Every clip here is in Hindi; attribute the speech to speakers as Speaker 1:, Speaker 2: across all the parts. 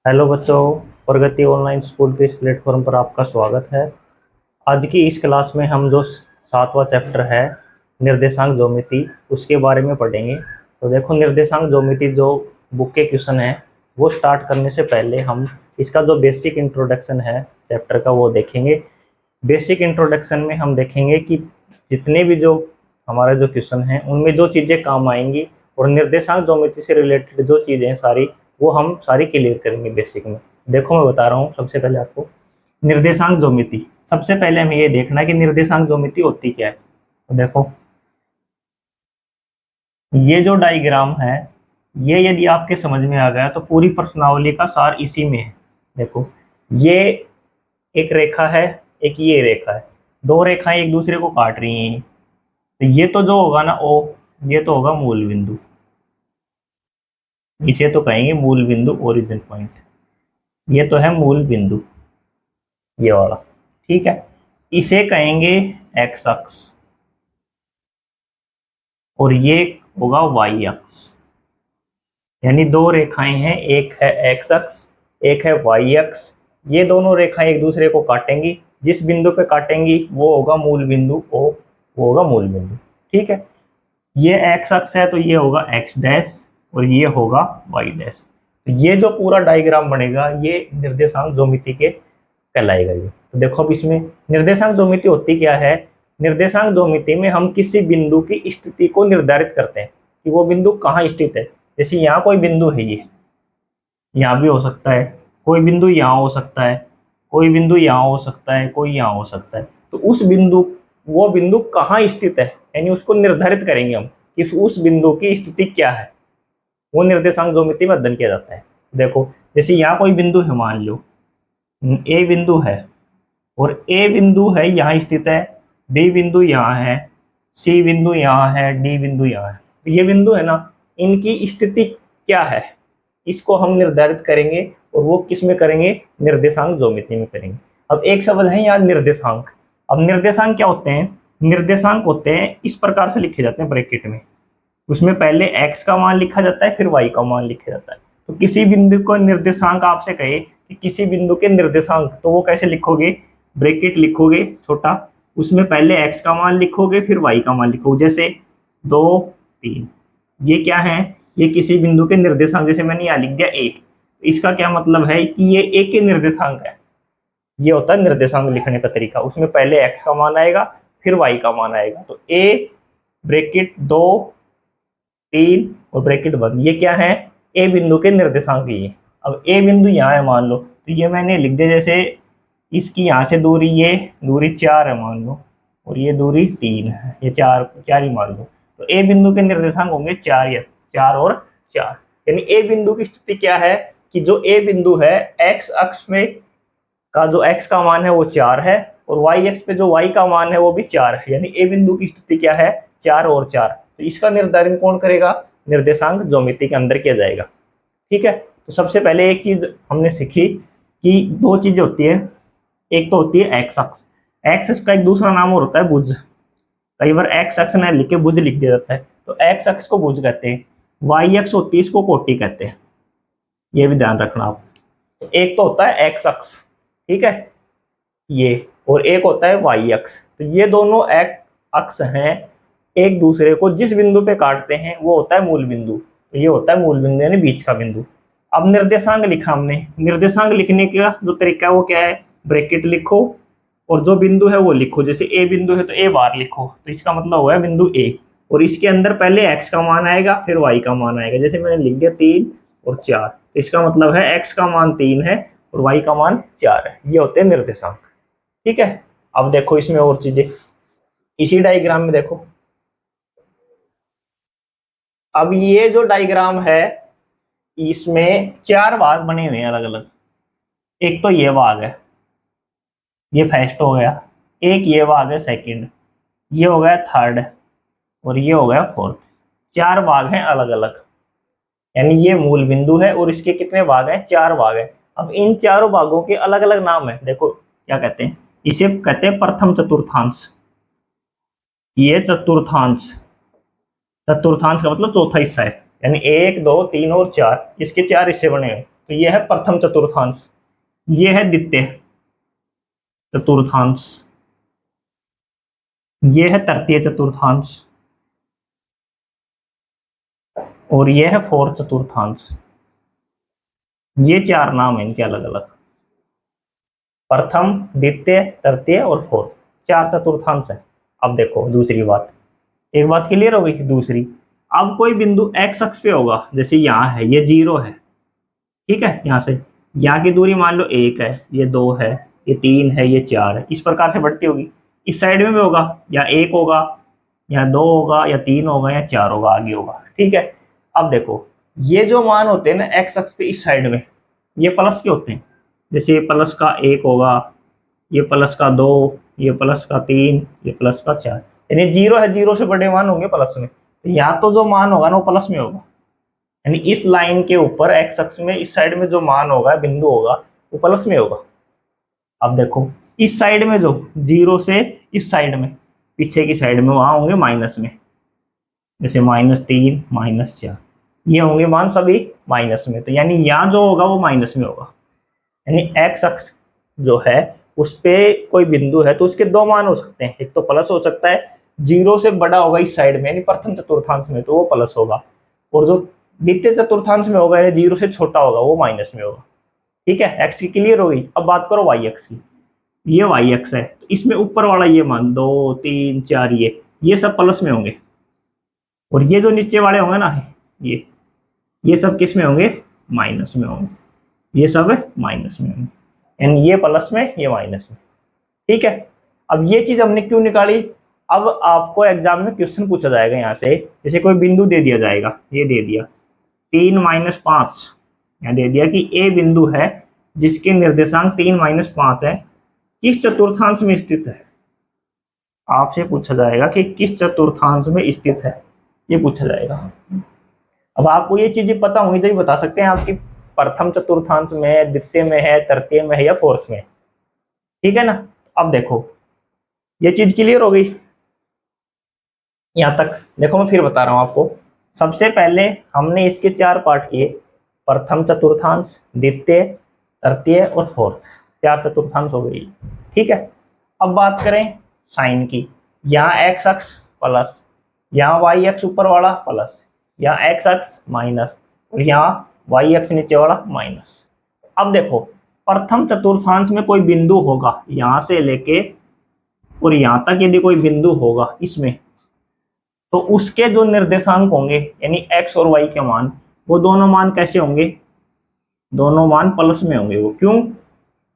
Speaker 1: हेलो बच्चों। प्रगति ऑनलाइन स्कूल के इस प्लेटफॉर्म पर आपका स्वागत है। आज की इस क्लास में हम जो सातवां चैप्टर है निर्देशांक ज्योमिति उसके बारे में पढ़ेंगे। तो देखो, निर्देशांक ज्योमिति जो बुक के क्वेश्चन है वो स्टार्ट करने से पहले हम इसका जो बेसिक इंट्रोडक्शन है चैप्टर का वो देखेंगे। बेसिक इंट्रोडक्शन में हम देखेंगे कि जितने भी जो हमारे जो क्वेश्चन हैं उनमें जो चीज़ें काम आएंगी और निर्देशांक ज्योमिति से रिलेटेड जो चीज़ें हैं सारी वो हम सारी क्लियर करेंगे बेसिक में। देखो, मैं बता रहा हूँ सबसे पहले आपको निर्देशांक ज्योमिति। सबसे पहले हमें ये देखना है कि निर्देशांक ज्योमिति होती क्या है। तो देखो, ये जो डायग्राम है ये यदि आपके समझ में आ गया तो पूरी प्रश्नावली का सार इसी में है। देखो, ये एक रेखा है, एक ये रेखा है, दो रेखाएं एक दूसरे को काट रही हैं। तो ये तो जो होगा ना ओ, ये तो होगा मूल बिंदु, इसे तो कहेंगे मूल बिंदु, ओरिजिन पॉइंट। ये तो है मूल बिंदु, ये वाला। ठीक है, इसे कहेंगे एक्स अक्ष और ये होगा वाई अक्ष। यानी दो रेखाएं हैं, एक है एक्स अक्ष, एक है वाई अक्ष। ये दोनों रेखाएं एक दूसरे को काटेंगी, जिस बिंदु पे काटेंगी वो होगा मूल बिंदु ओ, वो होगा मूल बिंदु। ठीक है, ये एक्स अक्ष है तो ये होगा एक्स डैश और ये होगा वाई डैश। तो ये जो पूरा डायग्राम बनेगा ये निर्देशांक ज्योमिति के कहलाएगा ये। तो देखो, अब इसमें निर्देशांक ज्योमिति होती क्या है। निर्देशांक ज्योमिति में हम किसी बिंदु की स्थिति को निर्धारित करते हैं कि वो बिंदु कहाँ स्थित है। जैसे यहाँ कोई बिंदु है, ये यहाँ भी हो सकता है, कोई बिंदु यहाँ हो सकता है, कोई बिंदु यहाँ हो सकता है, कोई यहाँ हो सकता है। तो उस बिंदु, वो बिंदु कहाँ स्थित है यानी उसको निर्धारित करेंगे हम कि उस बिंदु की स्थिति क्या है, वो निर्देशांक ज्योमिति में अध्ययन किया जाता है। देखो, जैसे यहाँ कोई बिंदु है, मान लो ए बिंदु है और ए बिंदु है यहाँ स्थित है, बी बिंदु यहाँ है, सी बिंदु यहाँ है, डी बिंदु यहाँ है। तो ये बिंदु है ना, इनकी स्थिति क्या है इसको हम निर्धारित करेंगे और वो किस में करेंगे, निर्देशांक ज्योमिति में करेंगे। अब एक शब्द है यहाँ निर्देशांक। अब निर्देशांक क्या होते हैं, निर्देशांक होते हैं इस प्रकार से लिखे जाते हैं ब्रैकेट में। उसमें पहले x का मान लिखा जाता है, फिर y का मान लिखा जाता है। तो किसी बिंदु को निर्देशांक आपसे कहे कि किसी बिंदु के निर्देशांक, तो वो कैसे लिखोगे, ब्रैकेट लिखोगे छोटा, उसमें पहले x का मान लिखोगे फिर y का मान लिखोगे। जैसे 2 3, ये क्या है, ये किसी बिंदु के निर्देशांक। जैसे मैंने यहाँ लिख दिया a, इसका क्या मतलब है कि ये a के निर्देशांक है। ये होता है निर्देशांक लिखने का तरीका। उसमें पहले x का मान आएगा फिर y का मान आएगा। तो a ब्रैकेट 2 3 और ब्रैकेट बंद, ये क्या है, ए बिंदु के निर्देशांक ये। अब ए बिंदु यहाँ है मान लो, तो ये मैंने लिख दिया। जैसे इसकी यहाँ से दूरी, ये दूरी 4 है मान लो और ये दूरी 3 है, ये 4 ही मान लो। तो ए बिंदु के निर्देशांक होंगे 4, या 4 और 4। यानी ए बिंदु की स्थिति क्या है कि जो ए बिंदु है एक्स अक्ष में का जो एक्स का मान है वो 4 है और वाई अक्ष पे जो वाई का मान है वो भी 4 है। यानी ए बिंदु की स्थिति क्या है, 4 और 4। तो इसका निर्धारण कौन करेगा, निर्देशांक ज्योमिति के अंदर किया जाएगा। ठीक है, तो सबसे पहले एक चीज हमने सीखी कि दो चीजें होती है, एक तो होती है एक्स अक्ष। एक्स अक्ष का एक दूसरा नाम और होता है भुज। कई बार एक्स अक्ष ना लिख के भुज लिख दिया जाता है, तो एक्स अक्ष को भुज कहते हैं। वाई अक्ष होती है, इसको कोटि कहते हैं, ये भी ध्यान रखना आप। तो एक तो होता है एक्स अक्ष, ठीक है, ये, और एक होता है वाई अक्ष। तो ये दोनों एक अक्ष हैं, एक दूसरे को जिस बिंदु पे काटते हैं वो होता है मूल बिंदु। तो ये होता है मूल बिंदु यानी बीच का बिंदु। अब निर्देशांक लिखा हमने, निर्देशांक लिखने का जो तरीका है वो क्या है, ब्रैकेट लिखो और जो बिंदु है वो लिखो। जैसे ए बिंदु है तो ए बार लिखो, तो इसका मतलब हुआ है बिंदु ए, और इसके अंदर पहले एक्स का मान आएगा फिर वाई का मान आएगा। जैसे मैंने लिख दिया 3 और 4, तो इसका मतलब है एक्स का मान 3 है और वाई का मान 4 है। ये होते हैं निर्देशांक। ठीक है, अब देखो इसमें और चीजें, इसी डायग्राम में देखो। अब ये जो डायग्राम है इसमें 4 भाग बने हुए हैं अलग अलग। एक तो ये भाग है, ये फर्स्ट हो गया, एक ये भाग है सेकंड, ये हो गया थर्ड और ये हो गया फोर्थ। 4 भाग हैं अलग अलग, यानी ये मूल बिंदु है और इसके कितने भाग हैं, 4 भाग हैं। अब इन चारों भागों के अलग अलग नाम है। देखो क्या कहते हैं, इसे कहते हैं प्रथम चतुर्थांश, ये चतुर्थांश। चतुर्थांश का मतलब चौथा हिस्सा है, यानी 1 2 3 और 4, इसके 4 हिस्से बने हुए। तो ये है प्रथम चतुर्थांश, ये है द्वितीय चतुर्थांश, ये है तृतीय चतुर्थांश, और ये है फोर्थ चतुर्थांश। ये चार नाम है इनके अलग अलग, प्रथम, द्वितीय, तृतीय और फोर्थ, चार चतुर्थांश है। अब देखो दूसरी बात, एक बात क्लियर हो गई। दूसरी, अब कोई बिंदु एक्स अक्ष पे होगा, जैसे यहाँ है, ये 0 है, ठीक है, यहाँ से यहाँ की दूरी मान लो 1 है, ये 2 है, ये 3 है, ये 4 है, इस प्रकार से बढ़ती होगी। इस साइड में भी होगा, या 1 होगा, या 2 होगा, या 3 होगा, या 4 होगा, आगे होगा, ठीक है। अब देखो ये जो मान होते हैं ना एक्स अक्ष पे इस साइड में, ये प्लस के होते हैं। जैसे ये प्लस का 1 होगा, ये प्लस का 2, ये प्लस का 3, ये प्लस का 4, यानी 0 है, 0 से बड़े मान होंगे प्लस में। तो यहाँ तो जो मान होगा ना वो प्लस में होगा, यानी इस लाइन के ऊपर एक्स अक्ष में इस साइड में जो मान होगा, बिंदु होगा, वो प्लस में होगा। अब देखो इस साइड में जो 0 से इस साइड में, पीछे की साइड में, वहां होंगे माइनस में, जैसे -3, -4, ये होंगे मान सभी माइनस में। तो यानी यहाँ जो होगा वो माइनस में होगा, यानी एक्स अक्ष जो है उस पे कोई बिंदु है तो उसके दो मान हो सकते हैं, एक तो प्लस हो सकता है, 0 से बड़ा होगा इस साइड में यानी प्रथम चतुर्थांश में, तो वो प्लस होगा, और जो द्वितीय चतुर्थांश में होगा यानी 0 से छोटा होगा वो माइनस में होगा, ठीक है। एक्स की क्लियर हो गई। अब बात करो वाई एक्स की। ये वाई एक्स है, तो इसमें ऊपर वाला ये मान 2, 3, 4, ये सब प्लस में होंगे, और ये जो नीचे वाले होंगे ना, ये सब किस में होंगे, माइनस में होंगे, ये सब माइनस में होंगे, यानी ये प्लस में, ये माइनस में, ठीक है। अब ये चीज हमने क्यों निकाली, अब आपको एग्जाम में क्वेश्चन पूछा जाएगा यहाँ से, जैसे कोई बिंदु दे दिया जाएगा, ये दे दिया 3 - 5, यहाँ दे दिया कि ए बिंदु है जिसके निर्देशांक 3 - 5 है, किस चतुर्थांश में स्थित है। आपसे पूछा जाएगा कि किस चतुर्थांश में स्थित है, ये पूछा जाएगा। अब आपको ये चीजें पता होंगी तभी बता सकते हैं आपकी प्रथम चतुर्थांश में, द्वितीय में है, तृतीय में है, या फोर्थ में, ठीक है ना। अब देखो ये चीज क्लियर हो गई यहाँ तक। देखो मैं फिर बता रहा हूँ आपको, सबसे पहले हमने इसके 4 पार्ट किए, प्रथम चतुर्थांश, द्वितीय, तृतीय और फोर्थ, 4 चतुर्थांश हो गई, ठीक है। अब बात करें साइन की, यहाँ एक्स अक्ष प्लस, यहाँ वाई अक्ष ऊपर वाला प्लस, यहाँ एक्स अक्ष माइनस, और यहाँ वाई अक्ष नीचे वाला माइनस। अब देखो प्रथम चतुर्थांश में कोई बिंदु होगा, यहाँ से लेके और यहाँ तक यदि कोई बिंदु होगा इसमें, तो उसके जो निर्देशांक होंगे यानी एक्स और वाई के मान, वो दोनों मान कैसे होंगे, दोनों मान प्लस में होंगे। वो क्यों,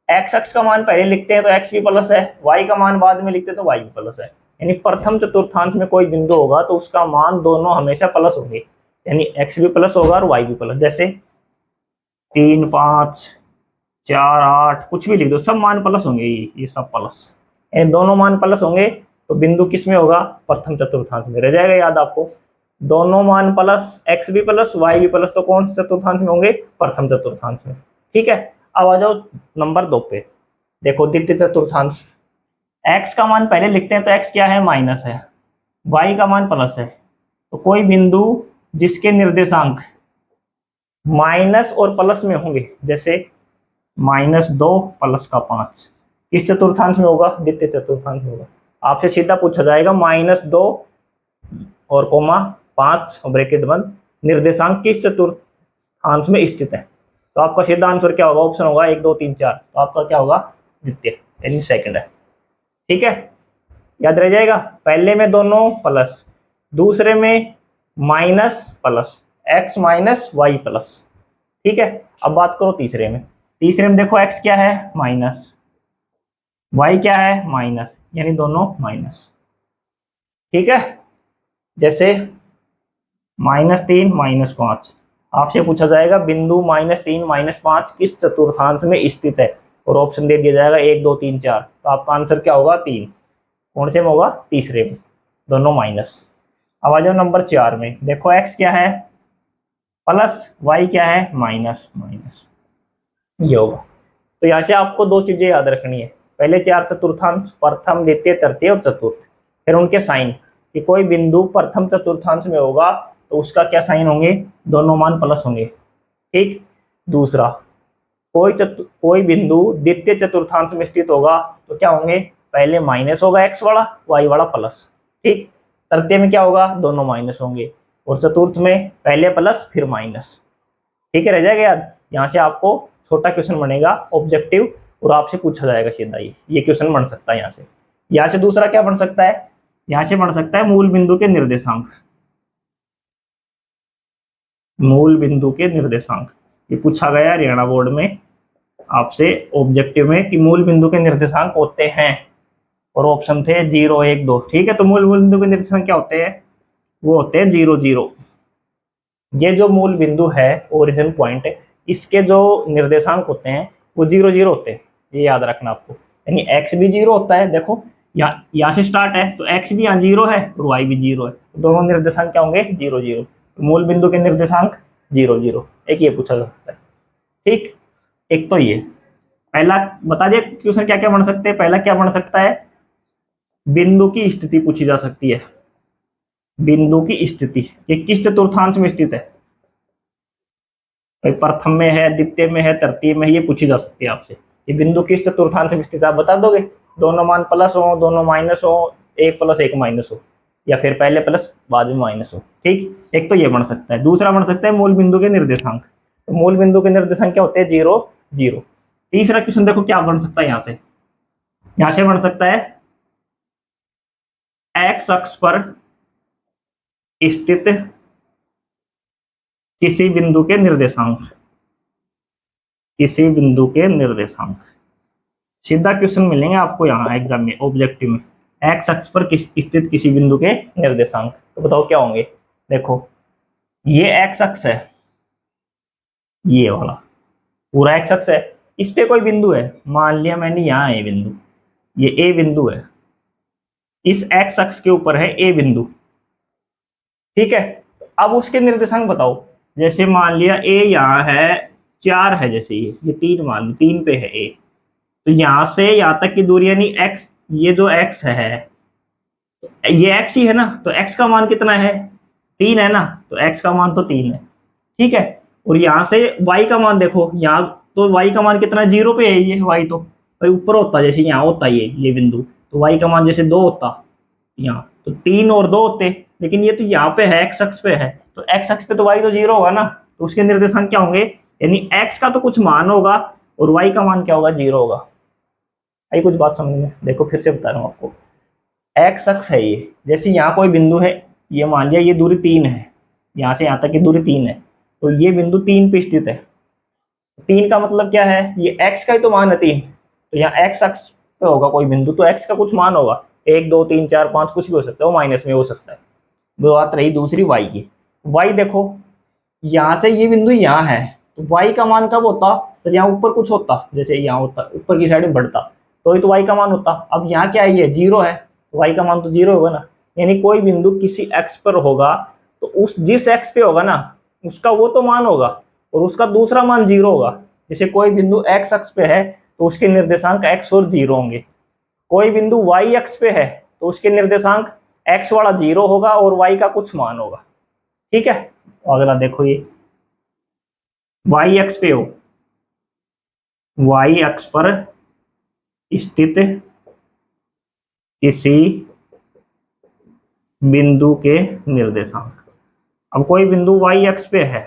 Speaker 1: एक्स अक्ष का मान पहले लिखते हैं तो एक्स भी प्लस है, वाई का मान बाद में लिखते हैं तो वाई भी प्लस है, यानी प्रथम चतुर्थांश में कोई बिंदु होगा तो उसका मान दोनों हमेशा प्लस होंगे, यानी एक्स भी प्लस होगा और वाई भी प्लस। जैसे 3, 5, 4, 8 कुछ भी लिख दो, सब मान प्लस होंगे, ये सब प्लस, यानी दोनों मान प्लस होंगे, तो बिंदु किस में होगा, प्रथम चतुर्थांश में। रह जाएगा याद आपको, दोनों मान प्लस, एक्स भी प्लस, वाई भी प्लस, तो कौन से चतुर्थांश में होंगे, प्रथम चतुर्थांश में, ठीक है। अब आ जाओ नंबर 2 पे, देखो द्वितीय चतुर्थांश, एक्स का मान पहले लिखते हैं तो एक्स क्या है, माइनस है, वाई का मान प्लस है, तो कोई बिंदु जिसके निर्देशांक माइनस और प्लस में होंगे, जैसे -2 + 5, किस चतुर्थांश में होगा, द्वितीय चतुर्थांश में होगा। आपसे सीधा पूछा जाएगा -2 और कोमा 5 ब्रैकेट बंद, निर्देशांक किस चतुर्थांश में स्थित है, तो आपका सीधा आंसर क्या होगा, ऑप्शन होगा 1, 2, 3, 4, तो आपका क्या होगा, द्वितीय यानी सेकंड है, ठीक है। याद रह जाएगा, पहले में दोनों प्लस, दूसरे में minus plus, x minus y plus, ठीक है। अब बात करो तीसरे में, तीसरे में देखो एक्स क्या है, माइनस, वाई क्या है, माइनस, यानी दोनों माइनस, ठीक है। जैसे -3 - 5, आपसे पूछा जाएगा बिंदु -3 - 5 किस चतुर्थांश में स्थित है, और ऑप्शन दे दिया जाएगा 1, 2, 3, 4, तो आपका आंसर क्या होगा, 3, कौन से में होगा, तीसरे में, दोनों माइनस। अब आ जाओ नंबर 4 में, देखो एक्स क्या है, प्लस, वाई क्या है, माइनस, ये होगा। तो यहाँ से आपको 2 चीजें याद रखनी है, पहले 4 चतुर्थांश, प्रथम, द्वितीय, तृतीय और चतुर्थ, फिर उनके साइन, कि कोई बिंदु प्रथम चतुर्थांश में होगा तो उसका क्या साइन होंगे, दोनों मान प्लस होंगे, ठीक। दूसरा, कोई बिंदु द्वितीय चतुर्थांश में स्थित होगा तो क्या होंगे, पहले माइनस होगा एक्स वाला, वाई वाला प्लस। ठीक, तृतीय में क्या होगा, दोनों माइनस होंगे, और चतुर्थ में पहले प्लस फिर माइनस। ठीक है, रह जाएगा याद। यहाँ से आपको छोटा क्वेश्चन बनेगा ऑब्जेक्टिव, और आपसे पूछा जाएगा सीधा ये क्वेश्चन बन सकता है यहाँ से। यहाँ से दूसरा क्या बन सकता है, यहाँ से बन सकता है मूल बिंदु के निर्देशांक। मूल बिंदु के निर्देशांक, ये पूछा गया हरियाणा बोर्ड में आपसे ऑब्जेक्टिव में कि मूल बिंदु के निर्देशांक होते हैं, और ऑप्शन थे 0 1 2। ठीक है, तो मूल बिंदु के निर्देशांक क्या होते हैं, वो होते हैं 0 0। ये जो मूल बिंदु है, ओरिजिन पॉइंट है, इसके जो निर्देशांक होते हैं वो 0 0 होते हैं, ये याद रखना आपको। यानी x भी 0 होता है, देखो यहाँ से स्टार्ट है तो x भी यहाँ 0 है और y भी 0 है, तो दोनों निर्देशांक क्या होंगे, 0 0। तो मूल बिंदु के निर्देशांक 0 0, एक ये पूछा जा सकता है। ठीक, एक तो ये पहला बता दिया क्वेश्चन क्या क्या बन सकते हैं। पहला क्या बन सकता है, बिंदु की स्थिति पूछी जा सकती है। बिंदु की स्थिति, ये किस चतुर्थांश में स्थित है, प्रथम में है, द्वितीय में है, तृतीय में है, ये पूछी जा सकती है आपसे। ये बिंदु किस चतुर्थांश में स्थित है, आप बता दोगे। दोनों मान प्लस हो, दोनों माइनस हो, एक प्लस एक माइनस हो, या फिर पहले प्लस बाद में माइनस हो। ठीक, एक तो ये बन सकता है। दूसरा बन सकता है मूल बिंदु के निर्देशांक। तो मूल बिंदु के निर्देशांक क्या होते हैं, 0 0। तीसरा क्वेश्चन देखो क्या बन सकता है, यहाँ से बन सकता है एक्स अक्ष पर स्थित किसी बिंदु के निर्देशांक। किसी बिंदु के निर्देशांक, सीधा क्वेश्चन मिलेंगे आपको यहाँ एग्जाम में ऑब्जेक्टिव में। एक्स अक्ष पर स्थित किसी बिंदु के निर्देशांक, तो बताओ क्या होंगे। देखो ये एक्स अक्ष है, ये वाला पूरा एक्स अक्ष है, इस पे कोई बिंदु है, मान लिया मैंने यहाँ ए बिंदु, ये ए बिंदु है, इस एक्स अक्ष के ऊपर है ए बिंदु। ठीक है, अब उसके निर्देशांक बताओ। जैसे मान लिया ए यहाँ है 4 है, जैसे ये 3 मान लो, 3 पे है ए, तो यहाँ से यहाँ तक की दूरी यानी x, ये जो x है ये x ही है ना, तो x का मान कितना है, 3 है ना, तो x का मान तो 3 है। ठीक है, और यहाँ से y का मान देखो, यहाँ तो y का मान कितना है, 0 पे है ये y, तो भाई ऊपर होता जैसे यहाँ होता ये बिंदु, तो y का मान जैसे 2 होता यहाँ, तो 3 और 2 होते, लेकिन ये तो यहाँ पे है, x अक्ष पे है, तो x अक्ष पे तो y तो 0 होगा ना, तो उसके निर्देशांक क्या होंगे, यानी x का तो कुछ मान होगा और y का मान क्या होगा, 0 होगा। आई कुछ बात समझ में, देखो फिर से बता रहा हूँ आपको। एक्स अक्ष है ये, जैसे यहाँ कोई बिंदु है, ये मान लिया ये दूरी 3 है, यहाँ से यहाँ तक की दूरी 3 है, तो ये बिंदु 3 पे स्थित है। 3 का मतलब क्या है, ये x का ही तो मान है 3, तो यहाँ x अक्ष पे होगा कोई बिंदु, तो x का कुछ मान होगा, 1 2 3 4 5 कुछ भी हो सकता है, वो माइनस में हो सकता है। वो बात रही दूसरी y की। y देखो यहाँ से ये बिंदु यहाँ है, तो y का मान कब होता, तो यहाँ ऊपर कुछ होता, जैसे यहाँ होता ऊपर की साइड में बढ़ता, तो ये तो y का मान होता। अब यहाँ क्या है, ये 0 है, y का मान तो 0 होगा ना, यानी कोई बिंदु किसी x पर होगा तो उस जिस x पे होगा ना उसका वो तो मान होगा और उसका दूसरा मान 0 होगा। जैसे कोई बिंदु x अक्ष पे है तो उसके निर्देशांक x और 0 होंगे, कोई बिंदु y अक्ष पे है तो उसके निर्देशांक x वाला 0 होगा और y का कुछ मान होगा। ठीक है, तो अगला देखो, ये y अक्ष पे हो, y अक्ष पर स्थित किसी बिंदु के निर्देशांक। अब कोई बिंदु y अक्ष पे है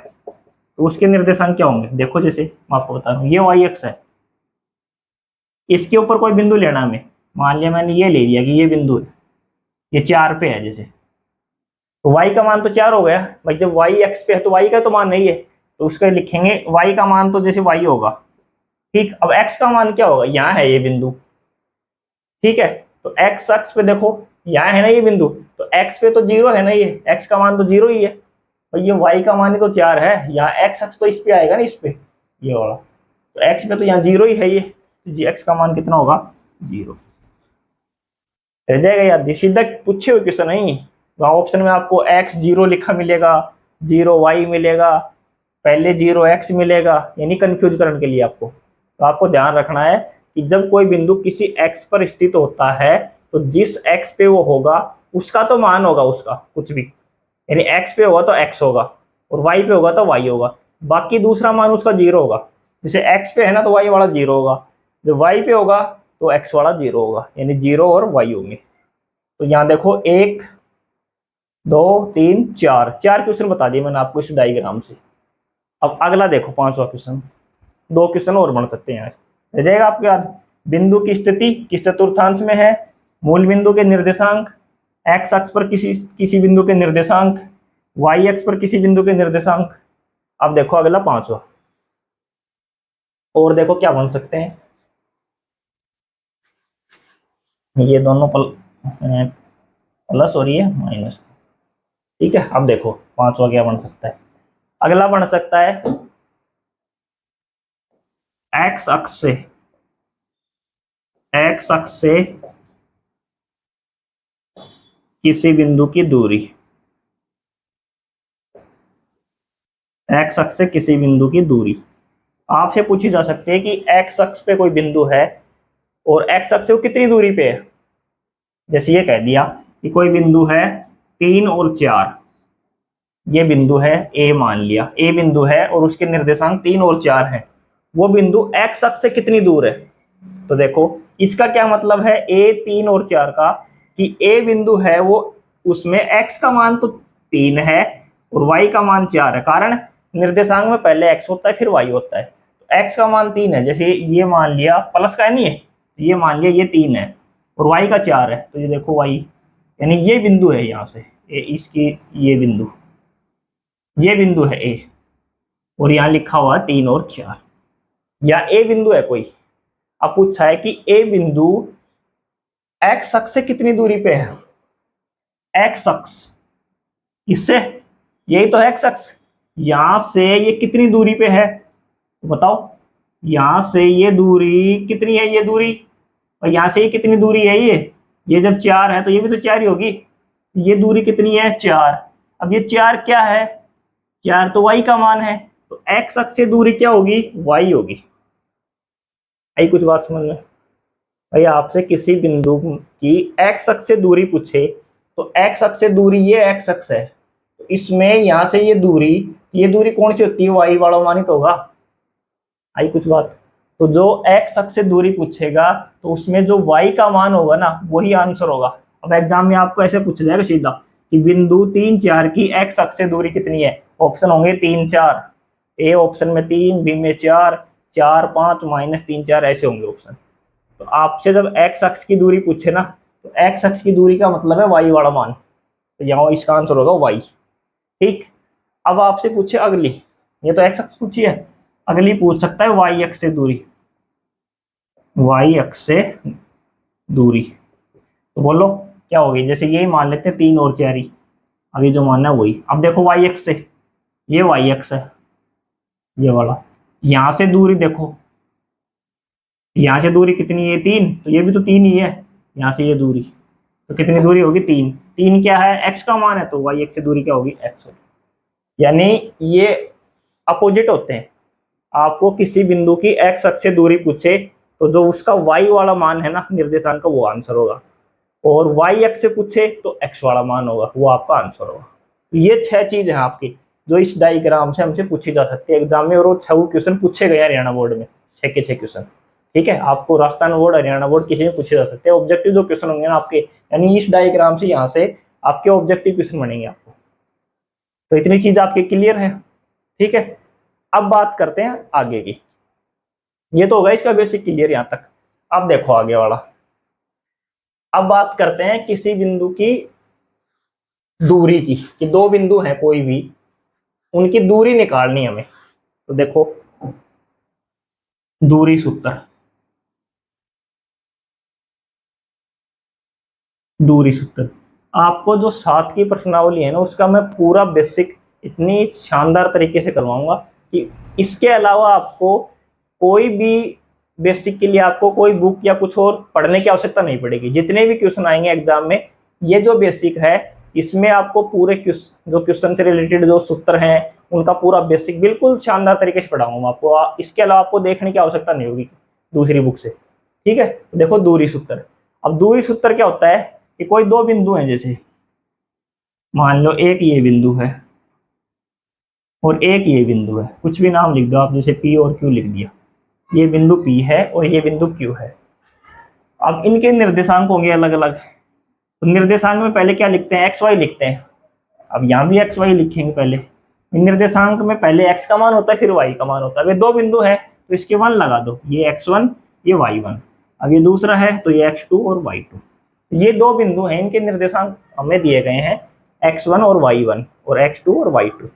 Speaker 1: तो उसके निर्देशांक क्या होंगे, देखो जैसे मैं आपको बता रहा हूँ, ये y अक्ष है, इसके ऊपर कोई बिंदु लेना हमें, मान लिया मैंने ये ले लिया कि ये बिंदु है, ये 4 पे है जैसे, तो y का मान तो 4 हो गया भाई, जब y अक्ष पे है तो y का तो मान नहीं है, तो उसका लिखेंगे y का मान तो जैसे y होगा। ठीक, अब x का मान क्या होगा, यहाँ है ये बिंदु। ठीक है, तो x अक्ष पे देखो यहाँ है ना ये बिंदु, तो x पे तो 0 है ना, ये x का मान तो 0 ही है, और ये y का मान ही तो 4 है, यहाँ x अक्ष तो इस पे आएगा ना, इस पे ये वाला, तो x पे तो यहाँ 0 ही है ये, तो x का मान कितना होगा, 0 रह जाएगा यार। सीधा पूछे हुए क्वेश्चन नहीं, वहाँ ऑप्शन में आपको x 0 लिखा मिलेगा, 0 y मिलेगा, पहले 0 x मिलेगा, यानी कंफ्यूज करने के लिए आपको। तो आपको ध्यान रखना है कि जब कोई बिंदु किसी x पर स्थित होता है तो जिस x पे वो होगा उसका तो मान होगा उसका कुछ भी, यानी x पे होगा तो x होगा और y पे होगा तो y होगा। बाकी दूसरा मान उसका 0 होगा। जैसे x पे है ना तो y वाला 0 होगा, जब y पे होगा तो x वाला 0 होगा, यानी 0 और y होंगे। तो यहाँ देखो 1 2 3 4 4 क्वेश्चन बता दिए मैंने आपको इस डायग्राम से। अब अगला देखो 5वां क्वेश्चन, 2 क्वेश्चन और बन सकते हैं यहाँ रह जाएगा आपके याद। बिंदु की स्थिति किस चतुर्थांश में है, मूल बिंदु के निर्देशांक, x अक्ष पर किसी बिंदु के निर्देशांक, y अक्ष पर किसी बिंदु के निर्देशांक। अब देखो अगला 5वां, और देखो क्या बन सकते हैं, ये दोनों प्लस और ये माइनस। ठीक है, अब देखो 5वां क्या बन सकता है। अगला बन सकता है x अक्ष से किसी बिंदु की दूरी, x अक्ष से किसी बिंदु की दूरी। आपसे पूछी जा सकती है कि x अक्ष पे कोई बिंदु है और x अक्ष से वो कितनी दूरी पे है। जैसे ये कह दिया कि कोई बिंदु है 3 और 4, ये बिंदु है a, मान लिया a बिंदु है और उसके निर्देशांक 3 और 4 हैं। वो बिंदु x अक्ष से कितनी दूर है। तो देखो इसका क्या मतलब है, a 3 और 4 का, कि a बिंदु है वो उसमें x का मान तो 3 है और y का मान 4 है। कारण निर्देशांक में पहले x होता है फिर y होता है। तो x का मान 3 है, जैसे ये मान लिया प्लस का है नहीं है, ये मान लिया ये 3 है और y का 4 है, तो ये देखो y, यानी ये बिंदु है यहाँ से इसकी, ये बिंदु है a और यहाँ लिखा हुआ 3 और 4, या a बिंदु है कोई। अब पूछा है कि a बिंदु x अक्ष से कितनी दूरी पे है। x अक्ष इससे, यही तो है x अक्ष, यहां से ये कितनी दूरी पे है तो बताओ। यहां से ये दूरी कितनी है, ये दूरी, और यहां से ये कितनी दूरी है, ये जब 4 है तो ये भी तो 4 ही होगी। ये दूरी कितनी है, 4। अब ये 4 क्या है, 4 तो y का मान है, तो x अक्ष से दूरी क्या होगी, y होगी। आई कुछ बात समझ में। भाई आपसे किसी बिंदु की x अक्ष से दूरी पूछे तो x अक्ष से दूरी, ये x अक्ष है, तो इसमें यहां से ये दूरी कौन सी होती है, y वाला मान ही तो होगा। आई कुछ बात। तो जो x अक्ष से दूरी पूछेगा तो उसमें जो y का मान होगा ना वही आंसर होगा। अब एग्जाम में आपको ऐसे पूछ जाएगा सीधा कि बिंदु 3 4 की x अक्ष से दूरी कितनी है, ऑप्शन होंगे 3 4, ए ऑप्शन में 3, बी में 4, 4 5 माइनस 3 4 ऐसे होंगे ऑप्शन। तो आपसे जब x अक्ष की दूरी पूछे ना तो x अक्ष की दूरी का मतलब है y वाला मान, तो यहाँ इसका आंसर होगा y। ठीक, अब आपसे पूछे अगली, ये तो x अक्ष पूछी है, अगली पूछ सकता है y अक्ष से दूरी, y अक्ष से दूरी। तो बोलो क्या होगी, जैसे यही मान लेते हैं 3 और 4 ही, अभी जो मानना है वही। अब देखो y अक्ष से, ये y अक्ष है ये वाला, यहां से दूरी देखो, यहां से दूरी कितनी है 3, तो ये भी तो 3 ही है, यहां से ये दूरी, तो कितनी दूरी होगी 3। 3 क्या है, x का मान है, तो y अक्ष से दूरी क्या होगी, x होगी। यानी ये अपोजिट होते हैं। आपको किसी बिंदु की x अक्ष से दूरी पूछे तो जो उसका y वाला मान है ना निर्देशांक का, वो आंसर होगा, और y अक्ष से पूछे तो x वाला मान होगा, वो आपका आंसर होगा। ये 6 चीज है आपकी जो इस डायग्राम से हमसे पूछी जा सकती है एग्जाम में, और वो 6 क्वेश्चन पूछे गए हरियाणा बोर्ड में, 6 के 6 क्वेश्चन। ठीक है, आपको राजस्थान बोर्ड हरियाणा बोर्ड किसी में पूछे जा सकते हैं। ऑब्जेक्टिव जो क्वेश्चन होंगे ना आपके, यानी इस डायग्राम से यहाँ से आपके ऑब्जेक्टिव क्वेश्चन बनेंगे आपको। तो इतनी चीज आपके क्लियर है। ठीक है, अब बात करते हैं आगे की। ये तो होगा इसका बेसिक क्लियर यहाँ तक। अब देखो आगे वाला, अब बात करते हैं किसी बिंदु की दूरी की, कि 2 बिंदु हैं कोई भी, उनकी दूरी निकालनी हमें। तो देखो दूरी सूत्र, आपको जो 7 की प्रश्नावली है ना उसका मैं पूरा बेसिक इतनी शानदार तरीके से करवाऊंगा कि इसके अलावा आपको कोई भी बेसिक के लिए आपको कोई बुक या कुछ और पढ़ने की आवश्यकता नहीं पड़ेगी। जितने भी क्वेश्चन आएंगे एग्जाम में, ये जो बेसिक है इसमें आपको पूरे जो क्वेश्चन से रिलेटेड जो सूत्र हैं उनका पूरा बेसिक बिल्कुल शानदार तरीके से पढ़ाऊंगा आपको। इसके अलावा आपको देखने की आवश्यकता नहीं होगी दूसरी बुक से। ठीक है, देखो दूरी सूत्र। अब दूरी सूत्र क्या होता है कि कोई 2 बिंदु हैं, जैसे मान लो एक ये बिंदु है और एक ये बिंदु है, कुछ भी नाम लिख दो आप, जैसे पी और क्यू लिख दिया, ये बिंदु पी है और ये बिंदु क्यू है। अब इनके निर्देशांक होंगे अलग अलग, तो निर्देशांक में पहले क्या लिखते हैं, एक्स वाई लिखते हैं। अब यहाँ भी एक्स वाई लिखेंगे पहले। निर्देशांक में पहले एक्स का मान होता है फिर वाई का मान होता है। अब ये दो बिंदु है तो इसके मान लगा दो, ये x1 ये y1। अब ये दूसरा है तो ये x2 और y2। ये दो बिंदु हैं, इनके निर्देशांक हमें दिए गए हैं x1 और y1 और x2 और y2।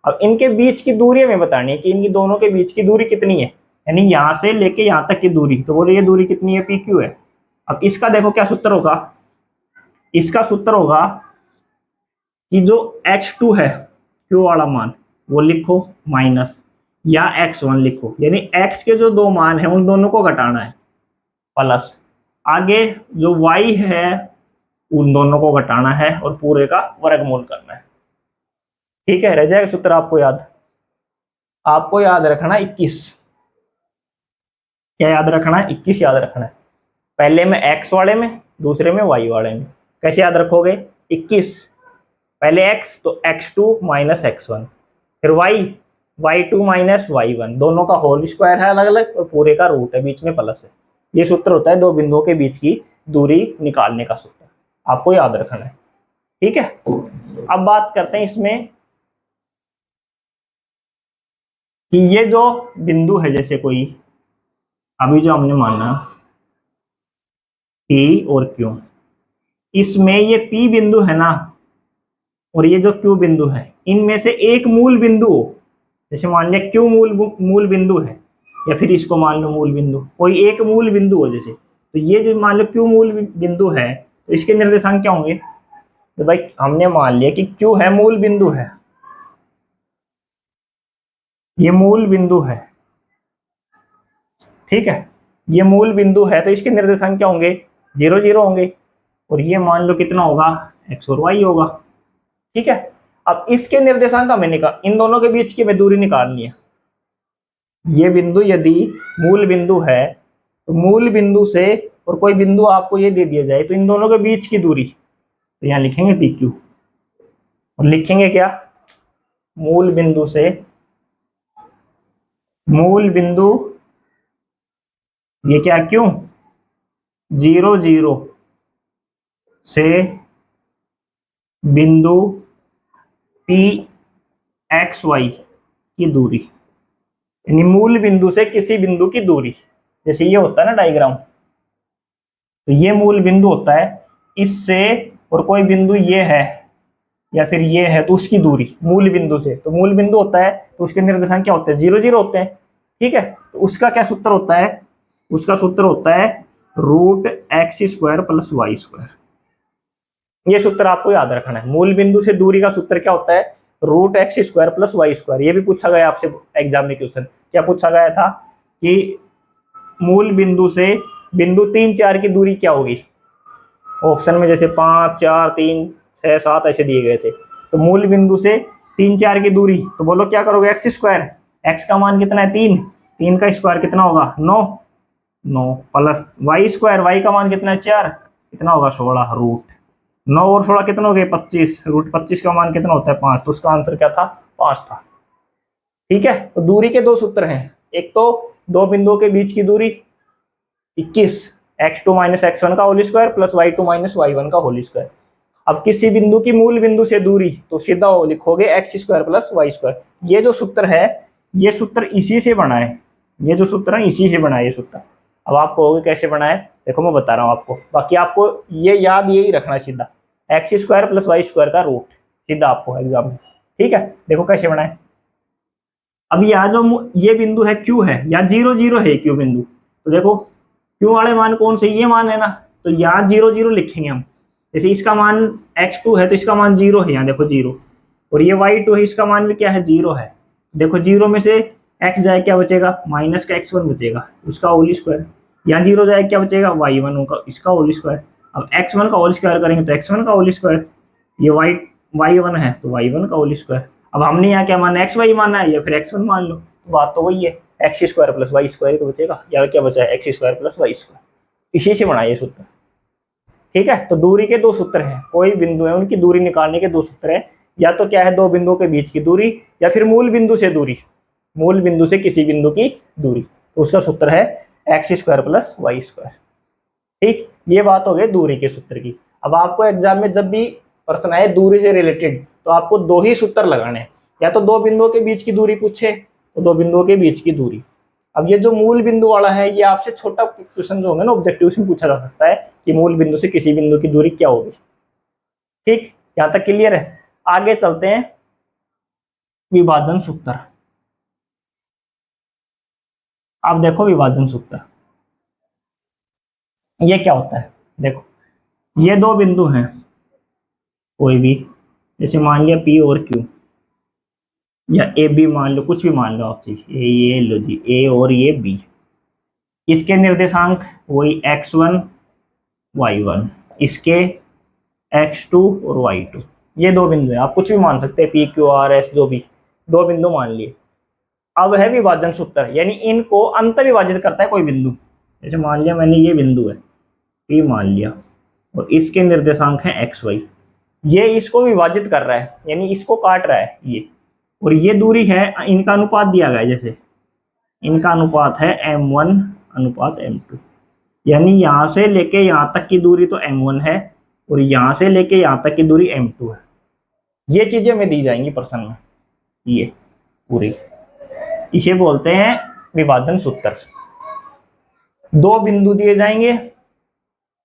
Speaker 1: अब इनके बीच की दूरी हमें बतानी है कि इनकी दोनों के बीच की दूरी कितनी है, यानी यहाँ से लेके यहाँ तक की दूरी। तो बोले ये दूरी कितनी है, पी क्यू है। अब इसका देखो क्या सूत्र होगा, इसका सूत्र होगा कि जो x2 है क्यू वाला मान वो लिखो माइनस, या x1 लिखो, यानी x के जो दो मान है उन दोनों को घटाना है, प्लस आगे जो y है उन दोनों को घटाना है और पूरे का वर्गमूल करना है। ठीक है, रह जाएगा सूत्र आपको याद। आपको याद रखना 21, क्या याद रखना है, 21 याद रखना है। पहले में x वाले में, दूसरे में y वाले में। कैसे याद रखोगे, 21 पहले x तो x2 माइनस x1, फिर y2 माइनस y1, दोनों का होल स्क्वायर है अलग अलग और पूरे का रूट है, बीच में प्लस है। ये सूत्र होता है दो बिंदुओं के बीच की दूरी निकालने का सूत्र, आपको याद रखना है। ठीक है, अब बात करते हैं इसमें कि ये जो बिंदु है, जैसे कोई अभी जो हमने माना P और Q, इसमें ये P बिंदु है ना और ये जो Q बिंदु है, इनमें से एक मूल बिंदु हो। जैसे मान लिया Q मूल बिंदु है, या फिर इसको मान लो मूल बिंदु, कोई एक मूल बिंदु हो जैसे, तो ये जो मान लो Q मूल बिंदु है तो इसके निर्देशांक क्या होंगे। तो भाई हमने मान लिया कि Q है मूल बिंदु है, ये मूल बिंदु है, ठीक है, ये मूल बिंदु है तो इसके निर्देशांक क्या होंगे, 0 0 होंगे। और ये मान लो कितना होगा, x और y होगा। ठीक है, अब इसके निर्देशांक हमें इन दोनों के बीच की हमें दूरी निकालनी है। ये बिंदु यदि मूल बिंदु है तो मूल बिंदु से और कोई बिंदु आपको ये दे दिया जाए तो इन दोनों के बीच की दूरी, तो यहाँ लिखेंगे पी क्यू और लिखेंगे क्या, मूल बिंदु से, मूल बिंदु ये क्या क्यों 0 0 से बिंदु पी एक्स वाई की दूरी, यानी मूल बिंदु से किसी बिंदु की दूरी। जैसे ये होता है ना डायग्राम, तो ये मूल बिंदु होता है, इससे और कोई बिंदु ये है या फिर ये है तो उसकी दूरी मूल बिंदु से, तो मूल बिंदु होता है तो उसके निर्देशांक क्या होते हैं, 0 0 होते हैं। ठीक है, तो उसका क्या सूत्र होता है, उसका सूत्र होता है √x² + y²। ये सूत्र आपको याद रखना है। मूल बिंदु से दूरी का सूत्र क्या होता है, √x² + y²। ये भी पूछा गया आपसे एग्जाम में क्वेश्चन, क्या पूछा गया था कि मूल बिंदु से बिंदु 3 4 की दूरी क्या होगी। ऑप्शन में जैसे 5 4 3 6 7 ऐसे दिए गए थे। तो मूल बिंदु से 3 4 की दूरी, तो बोलो क्या करोगे, x², x का मान कितना है 3, 3 का स्क्वायर कितना होगा 9 9 प्लस y², y का मान कितना है 4, कितना होगा 16, रूट 9 और 16 कितना हो गए 25, रूट 25 का मान कितना होता है 5, तो उसका आंसर क्या था 5 था। ठीक है, तो दूरी के दो सूत्र हैं, एक तो दो बिंदुओं के बीच की दूरी 21, x2 - x1 का whole square plus y2 - y1 का होल स्क्वायर। अब किसी बिंदु की मूल बिंदु से दूरी, तो सीधा लिखोगे x² + y²। ये जो सूत्र है, ये सूत्र इसी से बना है, ये जो सूत्र है इसी से बना है ये सूत्र। अब आप कहोगे कैसे बना है, देखो मैं बता रहा हूँ आपको, बाकी आपको ये याद यही रखना सीधा, x² + y² का रूट सीधा आपको एग्जाम में। ठीक है, देखो कैसे बना है। अब यहाँ जो ये बिंदु है Q है, या 0 0 है Q बिंदु, तो देखो Q वाले मान कौन से, ये मान है ना, तो यहाँ 0 0 लिखेंगे हम। जैसे इसका मान x2 है तो इसका मान 0 है, यहाँ देखो 0, और ये y2 है इसका मान भी क्या है 0 है। देखो 0 में से x जाए क्या बचेगा, माइनस का x1 बचेगा, उसका होल स्क्वायर। यहाँ 0 जाए क्या बचेगा, y1 होगा, इसका होल स्क्वायर। अब x1 का होल स्क्वायर करेंगे तो x1 का होल स्क्वायर, ये y1 है तो y1 का होल स्क्वायर। अब हमने यहाँ क्या माना, xy माना है या फिर x1 मान लो, तो बात तो वही है, x² + y² तो बचेगा, या क्या बचा है x² + y²। इसी से बना ये सूत्र। ठीक है, तो दूरी के दो सूत्र हैं, कोई बिंदु है उनकी दूरी निकालने के दो सूत्र हैं, या तो क्या है, दो बिंदुओं के बीच की दूरी, या फिर मूल बिंदु से दूरी, मूल बिंदु से किसी बिंदु की दूरी। तो उसका सूत्र है x square plus y square. ठीक, ये बात हो गई दूरी के सूत्र की। अब आपको एग्जाम में जब भी प्रश्न आए दूरी से रिलेटेड, तो आपको दो ही सूत्र लगाने हैं, या तो दो बिंदुओं के बीच की दूरी पूछे तो दो बिंदुओं के बीच की दूरी। अब ये जो मूल बिंदु वाला है, ये आपसे छोटा क्वेश्चन जो होगा ना ऑब्जेक्टिव में पूछा जा सकता है कि मूल बिंदु से किसी बिंदु की दूरी क्या होगी। ठीक, यहां तक क्लियर है। आगे चलते हैं, विभाजन सूत्र। आप देखो विभाजन सूत्र ये क्या होता है। देखो, ये दो बिंदु हैं कोई भी, जैसे मान लिया पी और क्यू, या ए बी मान लो, कुछ भी मान लो आप चीज, ये लो जी ए और ये बी। इसके निर्देशांक वही x1 y1, इसके x2 और y2। ये दो बिंदु है, आप कुछ भी मान सकते हैं, पी क्यू आर एस, जो भी दो बिंदु मान लिए। अब है विभाजन सूत्र, यानी इनको अंत विभाजित करता है कोई बिंदु। जैसे मान लिया मैंने ये बिंदु है पी मान लिया, और इसके निर्देशांक हैं एक्स वाई, ये इसको विभाजित कर रहा है, यानी इसको काट रहा है ये, और ये दूरी है, इनका अनुपात दिया गया है, जैसे इनका अनुपात है m1 अनुपात m2, यानी यहां से लेके यहां तक की दूरी तो m1 है, और यहां से लेके यहां तक की दूरी m2 है। ये चीजें हमें दी जाएंगी प्रश्न में, ये पूरी, इसे बोलते हैं विभाजन सूत्र। दो बिंदु दिए जाएंगे,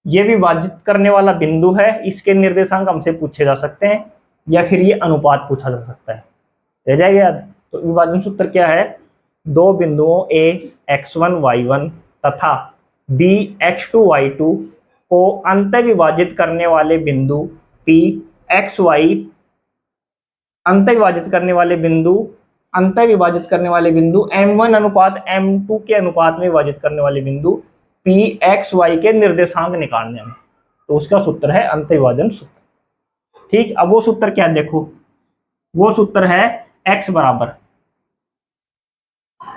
Speaker 1: ये विभाजित करने वाला बिंदु है, इसके निर्देशांक हमसे पूछे जा सकते हैं, या फिर ये अनुपात पूछा जा सकता है। रह जाएगा याद। तो विभाजन सूत्र क्या है, दो बिंदुओं a x1 y1 तथा b x2 y2 को अंत विभाजित करने वाले बिंदु p xy, अंत विभाजित करने वाले बिंदु, अंत विभाजित करने वाले बिंदु m1 अनुपात m2 के अनुपात में विभाजित करने वाले बिंदु p xy के निर्देशांक निकालने में, तो उसका सूत्र है अंत विभाजन सूत्र। ठीक, अब वो सूत्र क्या है, देखो वो सूत्र है x बराबर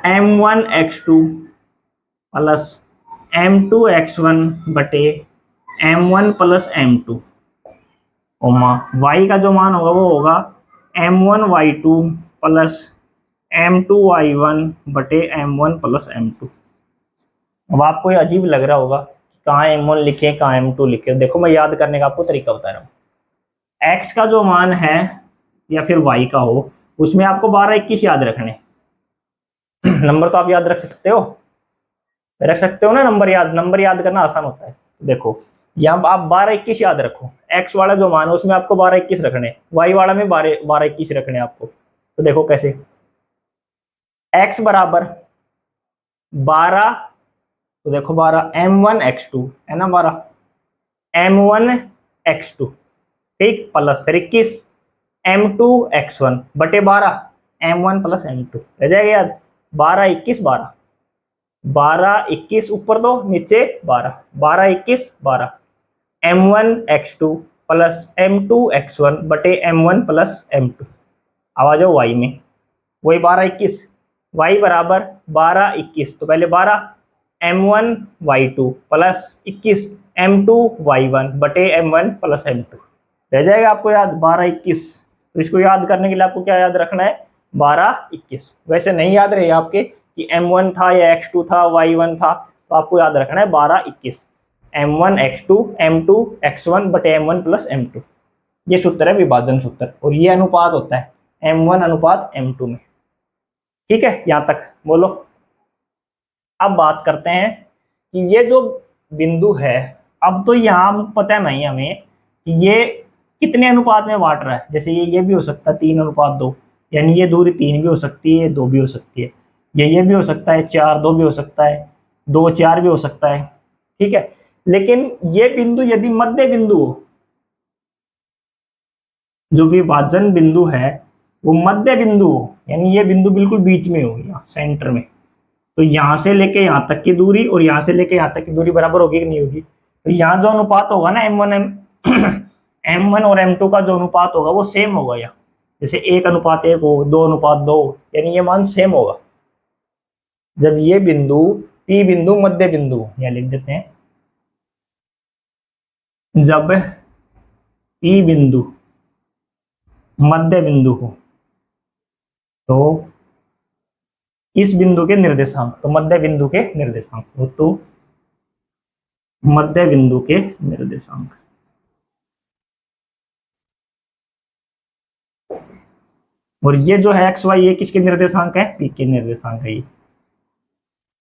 Speaker 1: m1 x2 plus m2 x1 बटे m1 प्लस m2, y का जो मान होगा वो होगा m1 y2 plus m2 y1 बटे m1 प्लस m2। अब आपको ये अजीब लग रहा होगा कहाँ m1 लिखे कहाँ m2 लिखे, देखो मैं याद करने का आपको तरीका बता रहा हूँ। x का जो मान है या फिर y का हो, उसमें आपको 12 21 याद रखने। नंबर तो आप याद रख सकते हो, ना नंबर याद करना आसान होता है। देखो यहाँ आप 12 21 याद रखो, x वाला जो मान है उसमें आपको 12 21 रखने, y वाला में 12 21 रखने आपको। तो देखो कैसे, x बराबर 12, तो देखो 12 m1 x2 है ना, 12 m1 x2, ठीक, प्लस फिर 21 m2 x1 बटे 12 m1 प्लस m2, रह जाएगा याद। 12 21 12, 12 21 ऊपर दो नीचे 12, 12 21 12 m1 x2 plus m2 x1 बटे m1 प्लस m2। अब आ जाओ y में, वही 12 21, y बराबर 12 21, तो पहले 12 m1 y2 plus 21 m2 y1 बटे m1 प्लस m2, रह जाएगा आपको याद 12 21। तो इसको याद करने के लिए आपको क्या याद रखना है, 12 21। वैसे नहीं याद रहे आपके कि m1 था या x2 था y1 था, तो आपको याद रखना है 12 21, m1 x2 m2 x1 बटे m1 प्लस m2। ये सूत्र है विभाजन सूत्र, और ये अनुपात होता है m1 अनुपात m2 में। ठीक है, यहां तक बोलो। अब बात करते हैं कि ये जो बिंदु है, अब तो यहाँ पता नहीं हमें कि ये कितने अनुपात में बांट रहा है। जैसे ये भी हो सकता है 3 अनुपात 2, यानी ये दूरी 3 भी हो सकती है, 2 भी हो सकती है, ये भी हो सकता है 4 2 भी हो सकता है, 2 4 भी हो सकता है। ठीक है, लेकिन ये बिंदु यदि मध्य बिंदु हो, जो विभाजन बिंदु है वो मध्य बिंदु हो, यानी ये बिंदु बिल्कुल बीच में हो, यहाँ सेंटर में, तो यहां से लेके यहां तक की दूरी और यहां से लेके यहां तक की दूरी बराबर होगी कि नहीं होगी। तो यहाँ जो अनुपात होगा ना m1 और m2 का जो अनुपात होगा वो सेम होगा। यहाँ जैसे 1 अनुपात 1 हो, 2 अनुपात 2, यानी ये मान सेम होगा। जब ये बिंदु P बिंदु मध्य बिंदु, यहाँ लिख देते हैं, जब P बिंदु मध्य बिंदु हो तो इस बिंदु के निर्देशांक, तो मध्य बिंदु के निर्देशांक हो तो मध्य बिंदु के निर्देशांक, और ये जो है एक्स वाई ये किसके निर्देशांक है, पी के निर्देशांक है ये।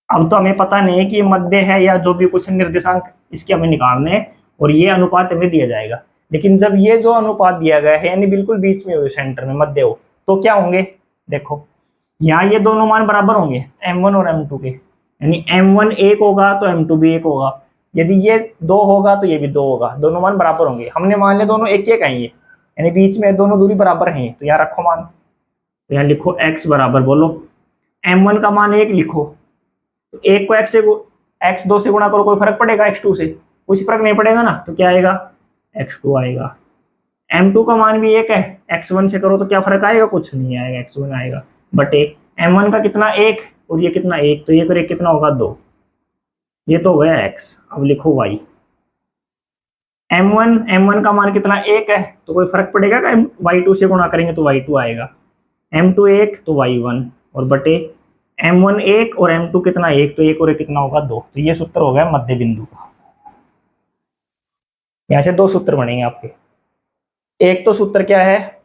Speaker 1: अब तो हमें पता नहीं है कि ये मध्य है या जो भी कुछ निर्देशांक इसके हमें निकालने हैं, और ये अनुपात हमें दिया जाएगा। लेकिन जब ये जो अनुपात दिया गया है यानी बिल्कुल बीच में हो, सेंटर में मध्य हो, तो क्या होंगे, देखो यहाँ ये दोनों मान बराबर होंगे m1 और m2 के, यानी m1 एक होगा तो m2 भी एक होगा, यदि ये दो होगा तो ये भी दो होगा, दोनों मान बराबर होंगे। हमने मान लिया दोनों एक एक आएंगे, यानी बीच में दोनों दूरी बराबर हैं, तो यहाँ रखो मान, तो यहाँ लिखो x बराबर, बोलो m1 का मान एक लिखो, तो एक को x2 से गुणा करो, कोई फर्क पड़ेगा x2 से, कुछ फर्क नहीं पड़ेगा ना, तो क्या आएगा x2 आएगा। m2 का मान भी एक है, x1 से करो तो क्या फर्क आएगा, कुछ नहीं आएगा, x1 आएगा, बटे m1 का कितना एक, और ये कितना एक, तो ये करे कितना होगा दो, ये तो हो गया x। अब लिखो y, m1 का मान कितना एक है, तो कोई फर्क पड़ेगा क्या, y2 से गुणा करेंगे तो y2 आएगा, m2 एक तो y1, और बटे m1 एक और m2 कितना एक, तो एक और एक कितना होगा दो, तो ये सूत्र हो गया मध्य बिंदु का। यहाँ से दो सूत्र बनेंगे आपके, एक तो सूत्र क्या है,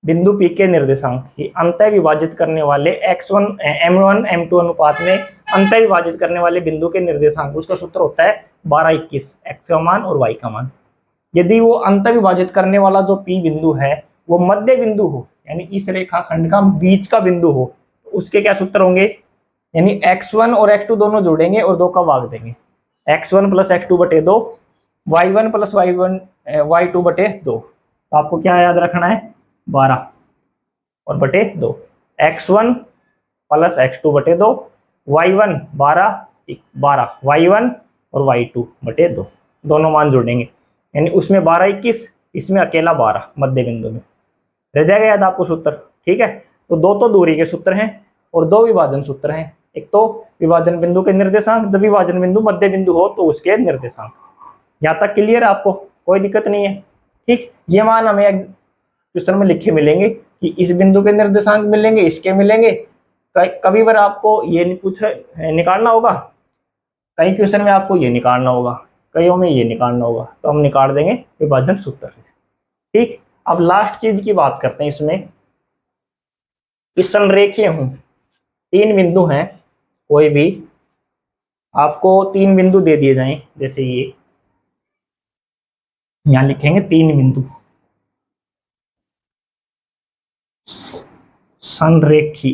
Speaker 1: बिंदु P के निर्देशांक की अंतः विभाजित करने वाले x1 m1 m2 अनुपात में अंतः विभाजित करने वाले बिंदु के निर्देशांक, उसका सूत्र होता है 1221, x का मान और y का मान। यदि वो अंतः विभाजित करने वाला जो P बिंदु है वो मध्य बिंदु हो, यानी इस रेखाखंड का बीच का बिंदु हो, तो उसके क्या सूत्र होंगे, यानी x1 और x2 दोनों जोड़ेंगे और दो का भाग देंगे, x1 प्लस x2 बटे दो, y1 प्लस y2 बटे दो, तो आपको क्या याद रखना है 12 और बटे 2, x1 प्लस x2 बटे 2, y1 12 y1 और y2 बटे 2, दोनों मान जोड़ेंगे, यानी उसमें 12 21, इसमें अकेला 12 मध्य बिंदु में, रह जाएगा याद आपको सूत्र, ठीक है। तो दो तो दूरी के सूत्र हैं और दो विभाजन सूत्र हैं, एक तो विभाजन बिंदु के निर्देशांक, जब विभाजन बिंदु मध्य बिंदु हो तो उसके निर्देशांक। यहाँ तक क्लियर है आपको, कोई दिक्कत नहीं है, ठीक। ये मान हमें क्वेश्चन में लिखे मिलेंगे कि इस बिंदु के निर्देशांक मिलेंगे, इसके मिलेंगे, कभी बार आपको ये निकालना होगा, कई क्वेश्चन में आपको ये निकालना होगा, कईयों में ये निकालना होगा, तो हम निकाल देंगे विभाजन सूत्र से, ठीक। अब लास्ट चीज की बात करते हैं इसमें, कि संरेखीय हूं, तीन बिंदु हैं, कोई भी आपको तीन बिंदु दे दिए जाएं, जैसे ये यहां लिखेंगे तीन बिंदु, संरेखी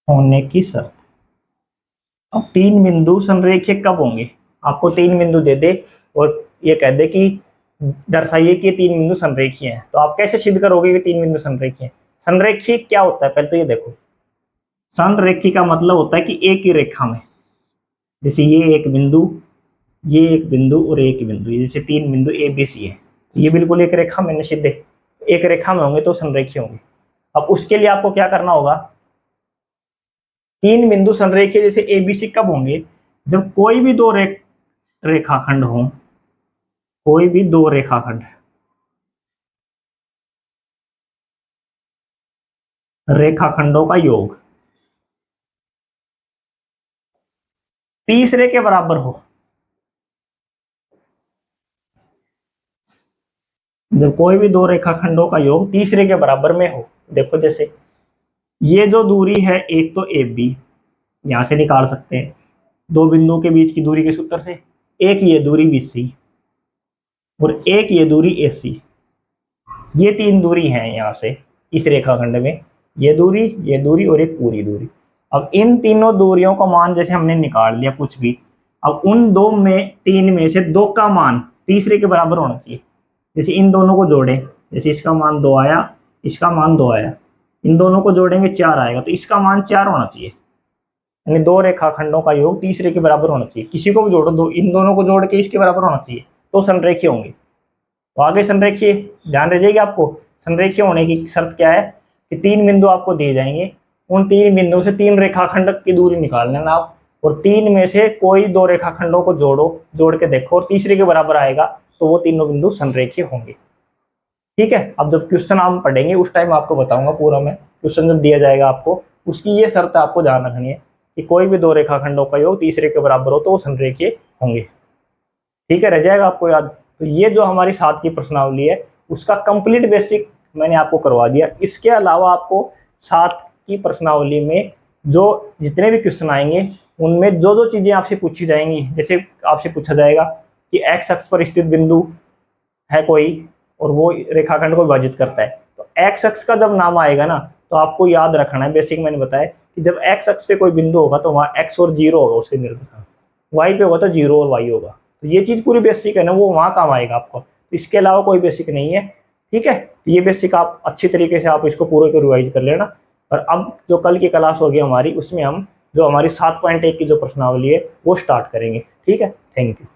Speaker 1: होने की शर्त। अब तीन बिंदु संरेखीय कब होंगे, आपको तीन बिंदु दे दे और ये कह दे कि दर्शाइए कि तीन बिंदु संरेखीय हैं, तो आप कैसे सिद्ध करोगे कि तीन बिंदु संरेखीय हैं। संरेखीय क्या होता है, पहले तो ये देखो, संरेखीय का मतलब होता है कि एक ही रेखा में, जैसे ये एक बिंदु, ये एक बिंदु और एक बिंदु, जैसे तीन बिंदु ए बी सी है, ये बिल्कुल एक रेखा में निश्चित एक रेखा में होंगे तो संरेखीय होंगे। अब उसके लिए आपको क्या करना होगा, तीन बिंदु संरेखीय जैसे एबीसी कब होंगे, जब कोई भी दो रेखाखंड हो, कोई भी दो रेखाखंड, रेखाखंडों का योग तीसरे के बराबर हो, जब कोई भी दो रेखाखंडों का योग तीसरे के बराबर में हो। देखो जैसे ये जो दूरी है, एक तो ए बी, यहां से निकाल सकते हैं दो बिंदुओं के बीच की दूरी के सूत्र से, एक ये दूरी बी सी और एक ये दूरी ए सी, ये तीन दूरी हैं यहाँ से इस रेखाखंड में, ये दूरी और एक पूरी दूरी। अब इन तीनों दूरियों का मान जैसे हमने निकाल लिया कुछ भी, अब उन दो में तीन में से दो का मान तीसरे के बराबर होना चाहिए। जैसे इन दोनों को जोड़े, जैसे इसका मान 2 आया, इसका मान 2 आया, इन दोनों को जोड़ेंगे 4 आएगा, तो इसका मान 4 होना चाहिए, यानी दो रेखाखंडों का योग तीसरे के बराबर होना चाहिए। किसी को भी जोड़ो, दो इन दोनों को जोड़ के इसके बराबर होना चाहिए, तो संरेखीय होंगे। तो आगे संरेखीय ध्यान रह जाएगी आपको, संरेखीय होने की शर्त क्या है कि तीन बिंदु आपको दिए जाएंगे, उन तीन बिंदुओं से तीन रेखाखंड की दूरी निकाल लेना आप, और तीन में से कोई दो रेखाखंडों को जोड़ो, जोड़ के देखो और तीसरे के बराबर आएगा तो वो तीनों बिंदु संरेखीय होंगे। ठीक है, अब जब क्वेश्चन हम पढ़ेंगे उस टाइम आपको बताऊंगा पूरा मैं, क्वेश्चन जब दिया जाएगा आपको, उसकी ये शर्त आपको ध्यान रखनी है कि कोई भी दो रेखाखंडों का योग तीसरे के बराबर हो तो वो संरेखीय होंगे। ठीक है, रह जाएगा आपको याद। तो ये जो हमारी 7 की प्रश्नावली है उसका कंप्लीट बेसिक मैंने आपको करवा दिया। इसके अलावा आपको 7 की प्रश्नावली में जो जितने भी क्वेश्चन आएंगे उनमें जो जो चीजें आपसे पूछी जाएंगी, जैसे आपसे पूछा जाएगा कि एक्स अक्ष पर स्थित बिंदु है कोई और वो रेखाखंड को विभाजित करता है, तो एक्स अक्ष का जब नाम आएगा ना तो आपको याद रखना है, बेसिक मैंने बताया कि जब एक्स अक्ष पे कोई बिंदु होगा तो वहाँ एक्स और जीरो होगा उसके निर्देशांक, वाई पे होगा तो जीरो और वाई होगा। तो ये चीज पूरी बेसिक है ना, वो वहाँ काम आएगा आपको, तो इसके अलावा कोई बेसिक नहीं है। ठीक है, तो ये बेसिक आप अच्छी तरीके से आप इसको पूरे को रिवाइज कर लेना। और अब जो कल की क्लास होगी हमारी, उसमें हम जो हमारी 7.1 की जो प्रश्नावली है वो स्टार्ट करेंगे। ठीक है, थैंक यू।